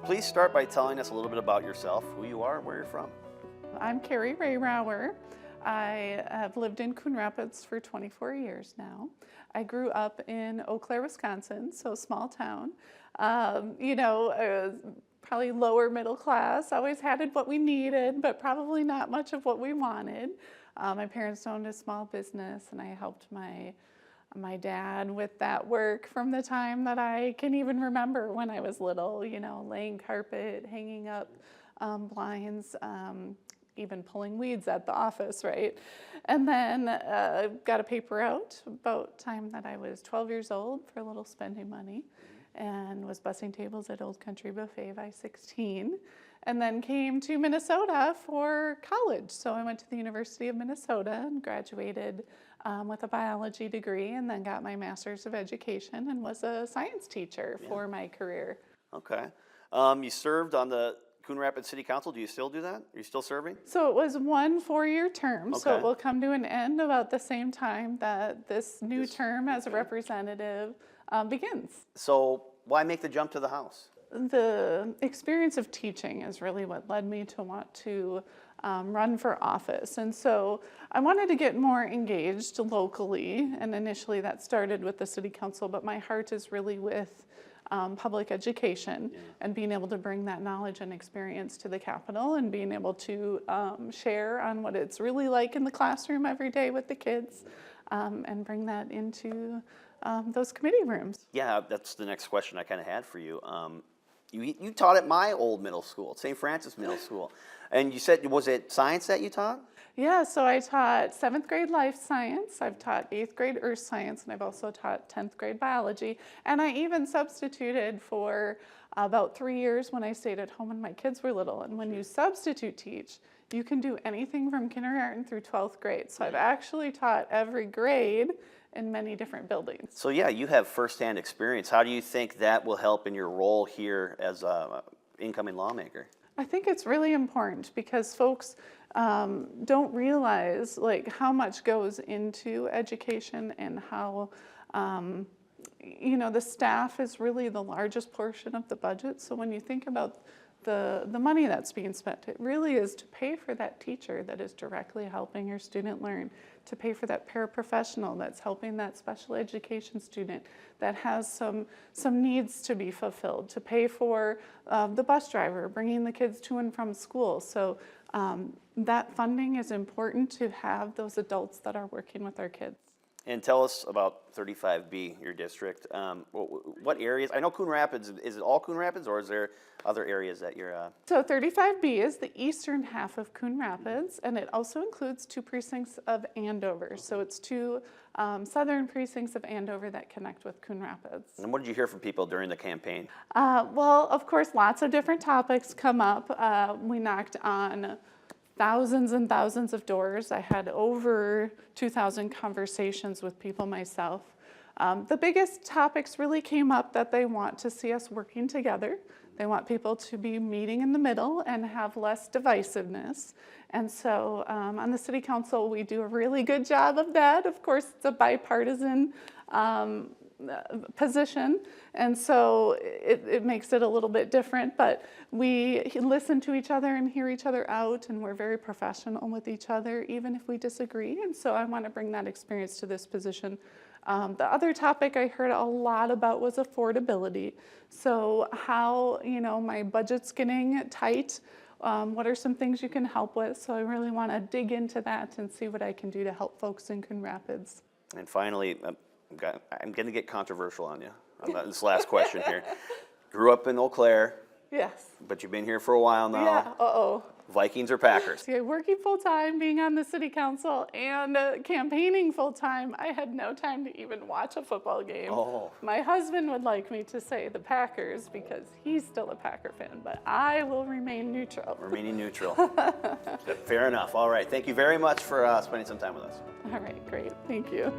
please start by telling us a little bit about yourself, who you are, where you're from. I'm Kari Rehrauer. I have lived in Coon Rapids for 24 years now. I grew up in Eau Claire, Wisconsin, so small town. Probably lower middle class, always had what we needed, but probably not much of what we wanted. My parents owned a small business, and I helped my dad with that work from the time that I can even remember when I was little, laying carpet, hanging up blinds, even pulling weeds at the office, right? And then got a paper out about time that I was 12 years old for a little spending money, and was bussing tables at Old Country Buffet by 16, and then came to Minnesota for college. So I went to the University of Minnesota and graduated with a biology degree, and then got my master's of education and was a science teacher for my career. Okay. You served on the Coon Rapids City Council. Do you still do that? Are you still serving? So it was one 4-year term, Okay. so it will come to an end about the same time that this new term as a representative begins. So why make the jump to the House? The experience of teaching is really what led me to want to run for office. And so I wanted to get more engaged locally, and initially that started with the City Council, but my heart is really with public education and being able to bring that knowledge and experience to the Capitol, and being able to share on what it's really like in the classroom every day with the kids, and bring that into those committee rooms. Yeah, that's the next question I kind of had for you. You taught at my old middle school, St. Francis Middle School, and you said, was it science that you taught? Yeah, so I taught 7th grade life science, I've taught 8th grade earth science, and I've also taught 10th grade biology. And I even substituted for about 3 years when I stayed at home when my kids were little. And when you substitute teach, you can do anything from kindergarten through 12th grade. So I've actually taught every grade in many different buildings. So yeah, you have firsthand experience. How do you think that will help in your role here as an incoming lawmaker? I think it's really important because folks don't realize how much goes into education, and how the staff is really the largest portion of the budget. So when you think about the money that's being spent, it really is to pay for that teacher that is directly helping your student learn, to pay for that paraprofessional that's helping that special education student that has some needs to be fulfilled, to pay for the bus driver bringing the kids to and from school. So that funding is important to have those adults that are working with our kids. And tell us about 35B, your district. What areas? I know Coon Rapids. Is it all Coon Rapids, or is there other areas that you're? So 35B is the eastern half of Coon Rapids, and it also includes 2 precincts of Andover. So it's 2 southern precincts of Andover that connect with Coon Rapids. And what did you hear from people during the campaign? Well, of course, lots of different topics come up. We knocked on thousands and thousands of doors. I had over 2,000 conversations with people myself. The biggest topics really came up that they want to see us working together. They want people to be meeting in the middle and have less divisiveness. And so on the City Council, we do a really good job of that. Of course, it's a bipartisan position, and so it makes it a little bit different, but we listen to each other and hear each other out, and we're very professional with each other, even if we disagree. And so I want to bring that experience to this position. The other topic I heard a lot about was affordability. So how, my budget's getting tight. What are some things you can help with? So I really want to dig into that and see what I can do to help folks in Coon Rapids. And finally, I'm going to get controversial on you on this last question here. Grew up in Eau Claire. Yes. But you've been here for a while now. Yeah, uh-oh. Vikings or Packers? See, working full-time, being on the City Council, and campaigning full-time, I had no time to even watch a football game. Oh. My husband would like me to say the Packers because he's still a Packer fan, but I will remain neutral. Remaining neutral. Fair enough. All right. Thank you very much for spending some time with us. All right, great. Thank you.